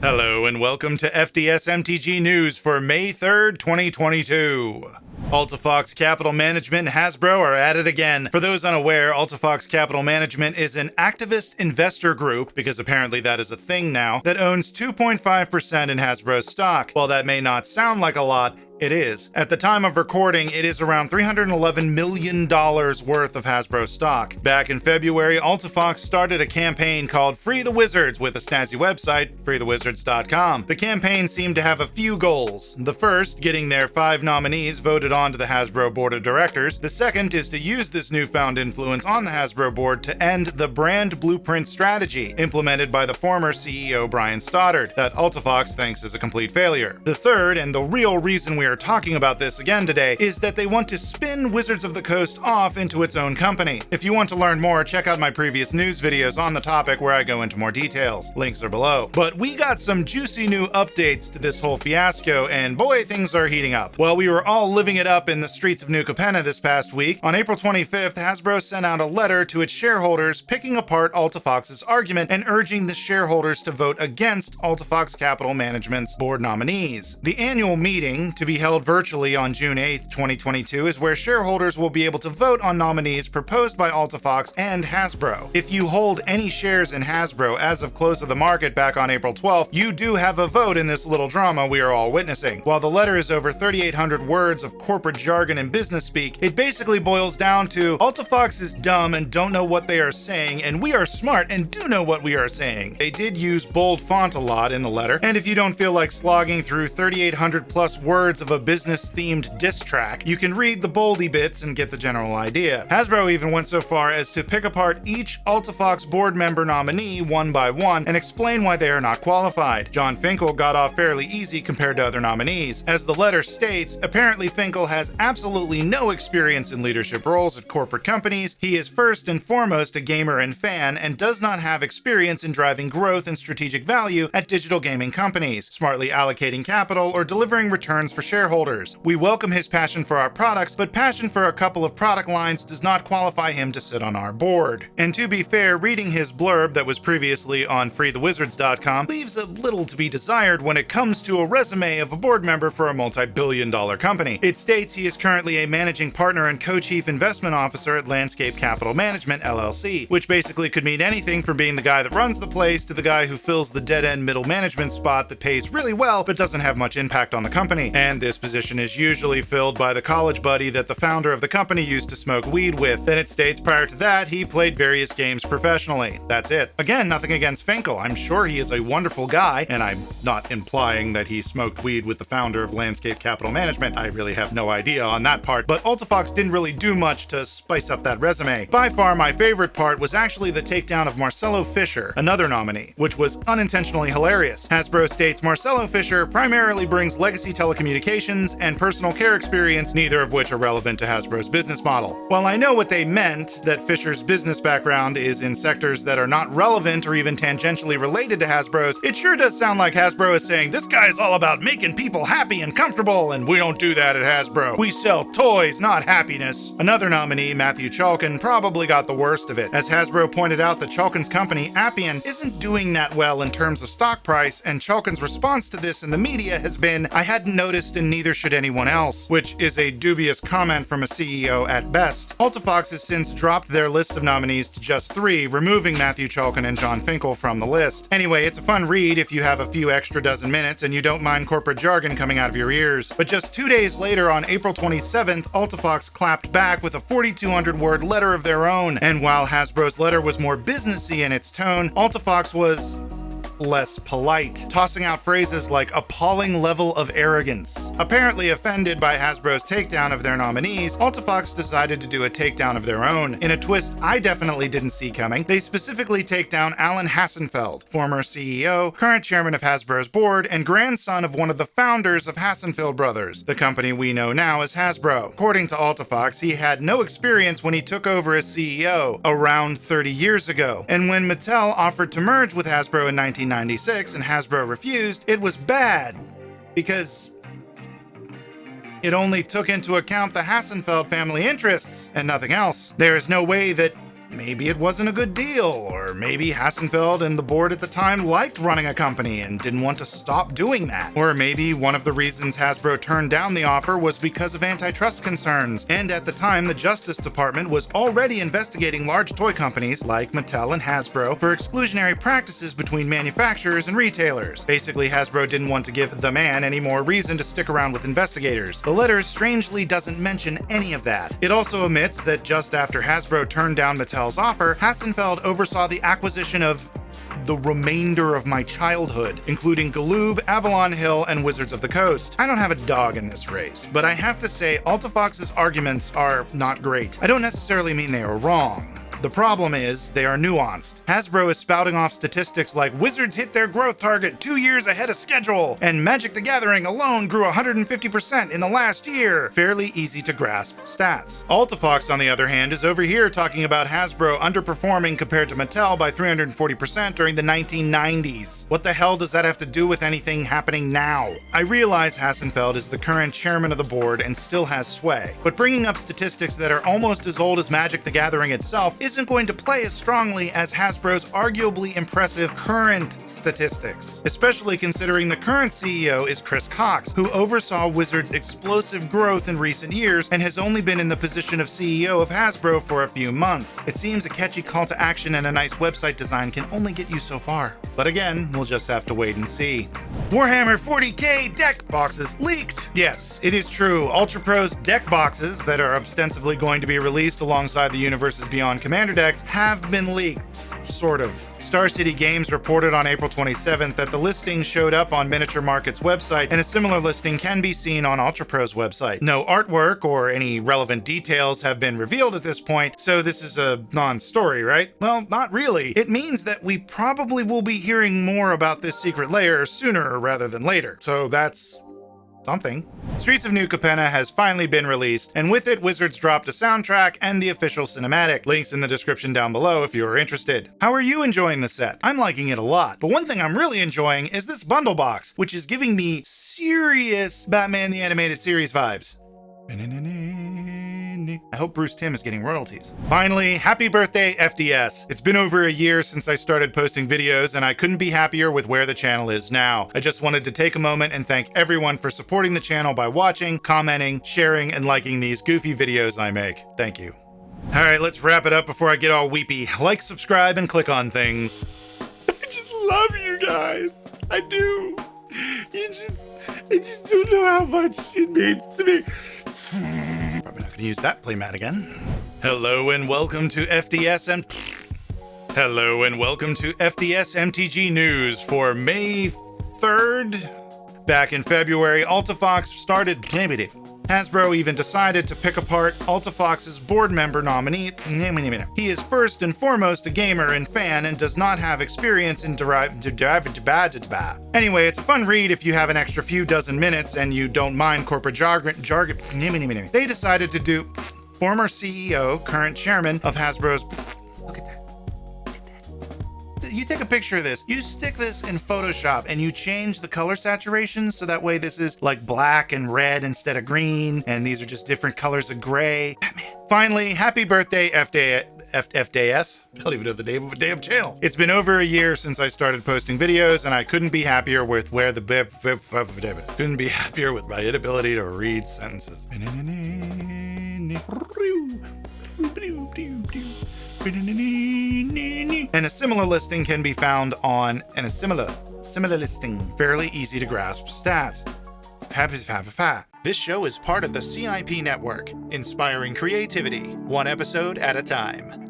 Hello and welcome to FDS MTG News for May 3rd, 2022. Alta Fox Capital Management and Hasbro are at it again. For those unaware, Alta Fox Capital Management is an activist investor group, because apparently that is a thing now, that owns 2.5% in Hasbro stock. While that may not sound like a lot, it is. At the time of recording, it is around $311 million worth of Hasbro stock. Back in February, Alta Fox started a campaign called Free the Wizards with a snazzy website, freethewizards.com. The campaign seemed to have a few goals. The first, getting their 5 nominees voted onto the Hasbro board of directors. The second is to use this newfound influence on the Hasbro board to end the brand blueprint strategy implemented by the former CEO Brian Stoddard that Alta Fox thinks is a complete failure. The third, and the real reason we are talking about this again today, is that they want to spin Wizards of the Coast off into its own company. If you want to learn more, check out my previous news videos on the topic where I go into more details. Links are below. But we got some juicy new updates to this whole fiasco, and boy, things are heating up. Well, we were all living it up in the Streets of New Capenna this past week. On April 25th, Hasbro sent out a letter to its shareholders picking apart Alta Fox's argument and urging the shareholders to vote against Alta Fox Capital Management's board nominees. The annual meeting, to be held virtually on June 8th, 2022, is where shareholders will be able to vote on nominees proposed by Alta Fox and Hasbro. If you hold any shares in Hasbro as of close of the market back on April 12th, you do have a vote in this little drama we are all witnessing. While the letter is over 3,800 words of corporate jargon and business speak, it basically boils down to Alta Fox is dumb and don't know what they are saying, and we are smart and do know what we are saying. They did use bold font a lot in the letter, and if you don't feel like slogging through 3,800 plus words of a business-themed diss track, you can read the boldy bits and get the general idea. Hasbro even went so far as to pick apart each Alta Fox board member nominee one by one and explain why they are not qualified. John Finkel got off fairly easy compared to other nominees. As the letter states, apparently Finkel has absolutely no experience in leadership roles at corporate companies. He is first and foremost a gamer and fan, and does not have experience in driving growth and strategic value at digital gaming companies, smartly allocating capital, or delivering returns for shareholders. We welcome his passion for our products, but passion for a couple of product lines does not qualify him to sit on our board. And to be fair, reading his blurb that was previously on freethewizards.com leaves a little to be desired when it comes to a resume of a board member for a multi-billion-dollar company. It states he is currently a managing partner and co-chief investment officer at Landscape Capital Management, LLC, which basically could mean anything from being the guy that runs the place to the guy who fills the dead-end middle management spot that pays really well but doesn't have much impact on the company. And this position is usually filled by the college buddy that the founder of the company used to smoke weed with. Then it states prior to that, he played various games professionally. That's it. Again, nothing against Finkel. I'm sure he is a wonderful guy, and I'm not implying that he smoked weed with the founder of Landscape Capital Management. I really have no idea on that part, but Alta Fox didn't really do much to spice up that resume. By far, my favorite part was actually the takedown of Marcelo Fischer, another nominee, which was unintentionally hilarious. Hasbro states Marcelo Fischer primarily brings legacy telecommunications and personal care experience, neither of which are relevant to Hasbro's business model. While I know what they meant, that Fisher's business background is in sectors that are not relevant or even tangentially related to Hasbro's, it sure does sound like Hasbro is saying, this guy is all about making people happy and comfortable, and we don't do that at Hasbro. We sell toys, not happiness. Another nominee, Matthew Chalkin, probably got the worst of it. As Hasbro pointed out, the Chalkin's company, Appian, isn't doing that well in terms of stock price, and Chalkin's response to this in the media has been, I hadn't noticed and neither should anyone else, which is a dubious comment from a CEO at best. Alta Fox has since dropped their list of nominees to just 3, removing Matthew Chalkin and John Finkel from the list. Anyway, it's a fun read if you have a few extra dozen minutes and you don't mind corporate jargon coming out of your ears. But just 2 days later, on April 27th, Alta Fox clapped back with a 4,200-word letter of their own. And while Hasbro's letter was more businessy in its tone, Alta Fox was less polite, tossing out phrases like appalling level of arrogance. Apparently offended by Hasbro's takedown of their nominees, Alta Fox decided to do a takedown of their own. In a twist I definitely didn't see coming, they specifically take down Alan Hassenfeld, former CEO, current chairman of Hasbro's board, and grandson of one of the founders of Hassenfeld Brothers, the company we know now as Hasbro. According to Alta Fox, he had no experience when he took over as CEO around 30 years ago, and when Mattel offered to merge with Hasbro in 1996 and Hasbro refused, it was bad because it only took into account the Hassenfeld family interests and nothing else. There is no way that maybe it wasn't a good deal, or maybe Hassenfeld and the board at the time liked running a company and didn't want to stop doing that. Or maybe one of the reasons Hasbro turned down the offer was because of antitrust concerns, and at the time the Justice Department was already investigating large toy companies like Mattel and Hasbro for exclusionary practices between manufacturers and retailers. Basically, Hasbro didn't want to give the man any more reason to stick around with investigators. The letter strangely doesn't mention any of that. It also omits that just after Hasbro turned down Mattel's offer, Hassenfeld oversaw the acquisition of the remainder of my childhood, including Galoob, Avalon Hill, and Wizards of the Coast. I don't have a dog in this race, but I have to say Alta Fox's arguments are not great. I don't necessarily mean they are wrong. The problem is, they are nuanced. Hasbro is spouting off statistics like Wizards hit their growth target 2 years ahead of schedule, and Magic the Gathering alone grew 150% in the last year. Fairly easy to grasp stats. Alta Fox, on the other hand, is over here talking about Hasbro underperforming compared to Mattel by 340% during the 1990s. What the hell does that have to do with anything happening now? I realize Hassenfeld is the current chairman of the board and still has sway, but bringing up statistics that are almost as old as Magic the Gathering itself isn't going to play as strongly as Hasbro's arguably impressive current statistics, especially considering the current CEO is Chris Cox, who oversaw Wizards' explosive growth in recent years and has only been in the position of CEO of Hasbro for a few months. It seems a catchy call to action and a nice website design can only get you so far. But again, we'll just have to wait and see. Warhammer 40k deck boxes leaked! Yes, it is true. Ultra Pro's deck boxes that are ostensibly going to be released alongside the Universes Beyond Commander decks have been leaked, sort of. Star City Games reported on April 27th that the listing showed up on Miniature Market's website, and a similar listing can be seen on Ultra Pro's website. No artwork or any relevant details have been revealed at this point, so this is a non-story, right? Well, not really. It means that we probably will be hearing more about this secret layer sooner rather than later, so that's something. Streets of New Capenna has finally been released, and with it, Wizards dropped a soundtrack and the official cinematic. Links in the description down below if you are interested. How are you enjoying the set? I'm liking it a lot, but one thing I'm really enjoying is this bundle box, which is giving me serious Batman the Animated Series vibes. I hope Bruce Timm is getting royalties. Finally, happy birthday, FDS. It's been over a year since I started posting videos, and I couldn't be happier with where the channel is now. I just wanted to take a moment and thank everyone for supporting the channel by watching, commenting, sharing, and liking these goofy videos I make. Thank you. All right, let's wrap it up before I get all weepy. Like, subscribe, and click on things. I just love you guys. I do. I just don't know how much it means to me. Probably not gonna use that playmat again. Hello and welcome to FDS MTG News for May 3rd. Back in February, Alta Fox started Hasbro even decided to pick apart Alta Fox's board member nominee. He is first and foremost a gamer and fan and does not have experience in Anyway, it's a fun read if you have an extra few dozen minutes and you don't mind corporate jargon. They decided to do former CEO, current chairman of Hasbro's. Look at that. You take a picture of this, you stick this in Photoshop and you change the color saturation so that way this is like black and red instead of green, and these are just different colors of gray. Batman. Finally, happy birthday, FDS. I don't even know the name of a damn channel. It's been over a year since I started posting videos, and I couldn't be happier with my inability to read sentences. And a similar listing can be found on a similar listing. Fairly easy to grasp stats. This show is part of the CIP network, inspiring creativity, one episode at a time.